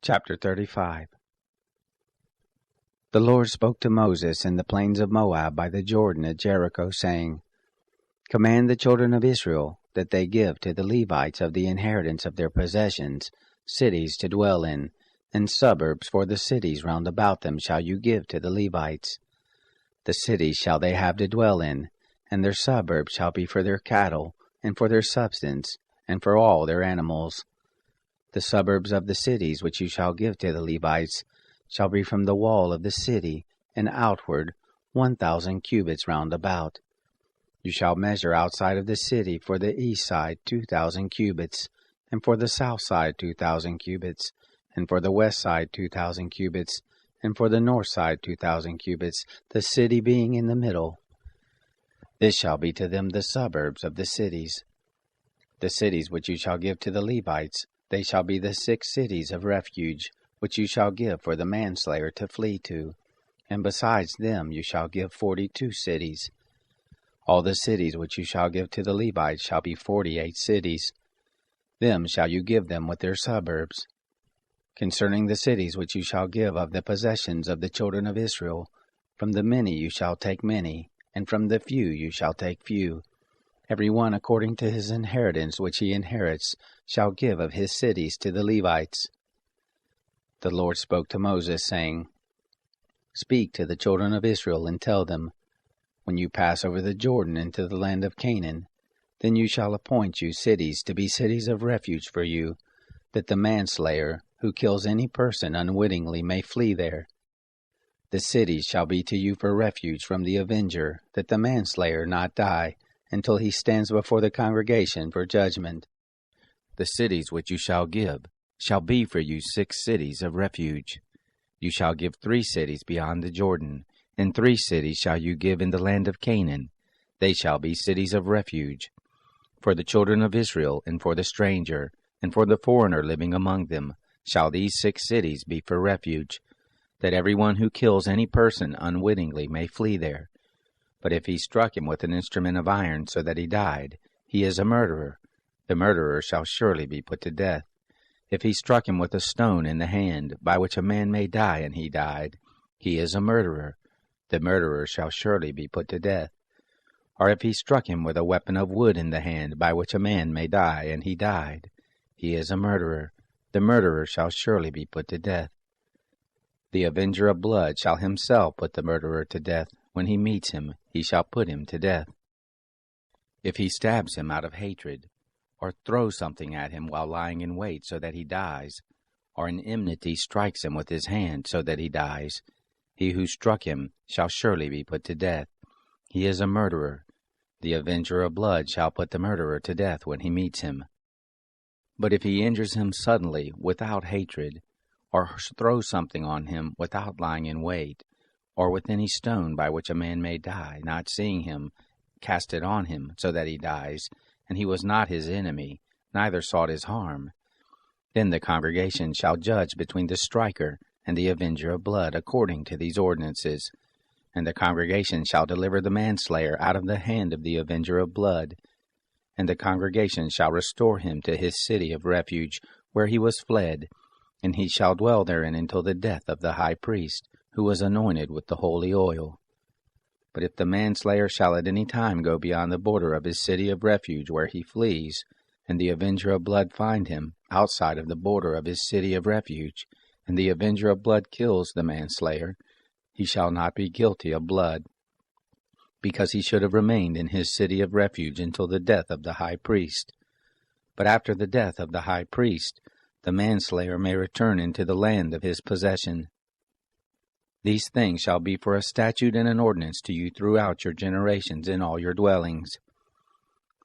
Chapter 35. The Lord spoke to Moses in the plains of Moab by the Jordan at Jericho, saying, Command the children of Israel that they give to the Levites of the inheritance of their possessions cities to dwell in, and suburbs for the cities round about them shall you give to the Levites. The cities shall they have to dwell in, and their suburbs shall be for their cattle, and for their substance, and for all their animals. The suburbs of the cities which you shall give to the Levites shall be from the wall of the city and outward 1,000 cubits round about. You shall measure outside of the city for the east side 2,000 cubits, and for the south side 2,000 cubits, and for the west side 2,000 cubits, and for the north side 2,000 cubits, the city being in the middle. This shall be to them the suburbs of the cities. The cities which you shall give to the Levites, they shall be the 6 cities of refuge, which you shall give for the manslayer to flee to, and besides them you shall give 42 cities. All the cities which you shall give to the Levites shall be 48 cities. Them shall you give them with their suburbs. Concerning the cities which you shall give of the possessions of the children of Israel, from the many you shall take many, and from the few you shall take few. Every one according to his inheritance which he inherits shall give of his cities to the Levites. The Lord spoke to Moses, saying, Speak to the children of Israel, and tell them, When you pass over the Jordan into the land of Canaan, then you shall appoint you cities to be cities of refuge for you, that the manslayer, who kills any person unwittingly, may flee there. The cities shall be to you for refuge from the avenger, that the manslayer not die, until he stands before the congregation for judgment. The cities which you shall give shall be for you 6 cities of refuge. You shall give 3 cities beyond the Jordan, and 3 cities shall you give in the land of Canaan. They shall be cities of refuge. For the children of Israel, and for the stranger, and for the foreigner living among them, shall these 6 cities be for refuge, that every one who kills any person unwittingly may flee there. But if he struck him with an instrument of iron so that he died, he is a murderer. The murderer shall surely be put to death. If he struck him with a stone in the hand, by which a man may die, and he died, he is a murderer. The murderer shall surely be put to death. Or if he struck him with a weapon of wood in the hand, by which a man may die, and he died, he is a murderer. The murderer shall surely be put to death. The avenger of blood shall himself put the murderer to death. When he meets him, he shall put him to death. If he stabs him out of hatred, or throws something at him while lying in wait so that he dies, or in enmity strikes him with his hand so that he dies, he who struck him shall surely be put to death. He is a murderer. The avenger of blood shall put the murderer to death when he meets him. But if he injures him suddenly without hatred, or throws something on him without lying in wait, or with any stone by which a man may die, not seeing him, cast it on him so that he dies, and he was not his enemy, neither sought his harm, then the congregation shall judge between the striker and the avenger of blood according to these ordinances. And the congregation shall deliver the manslayer out of the hand of the avenger of blood. And the congregation shall restore him to his city of refuge, where he was fled, and he shall dwell therein until the death of the high priest, who was anointed with the holy oil. But if the manslayer shall at any time go beyond the border of his city of refuge where he flees, and the avenger of blood find him outside of the border of his city of refuge, and the avenger of blood kills the manslayer, he shall not be guilty of blood, because he should have remained in his city of refuge until the death of the high priest. But after the death of the high priest, the manslayer may return into the land of his possession. These things shall be for a statute and an ordinance to you throughout your generations in all your dwellings.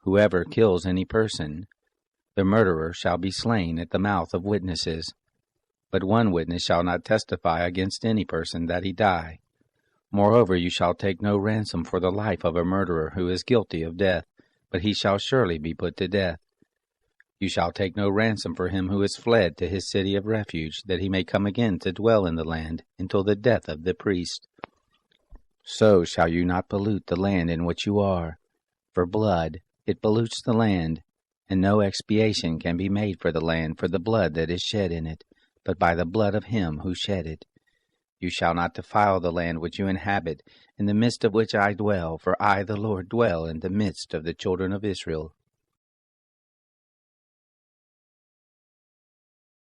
Whoever kills any person, the murderer shall be slain at the mouth of witnesses. But one witness shall not testify against any person that he die. Moreover, you shall take no ransom for the life of a murderer who is guilty of death, but he shall surely be put to death. You shall take no ransom for him who is fled to his city of refuge, that he may come again to dwell in the land until the death of the priest. So shall you not pollute the land in which you are. For blood, it pollutes the land, and no expiation can be made for the land for the blood that is shed in it, but by the blood of him who shed it. You shall not defile the land which you inhabit, in the midst of which I dwell, for I, the Lord, dwell in the midst of the children of Israel.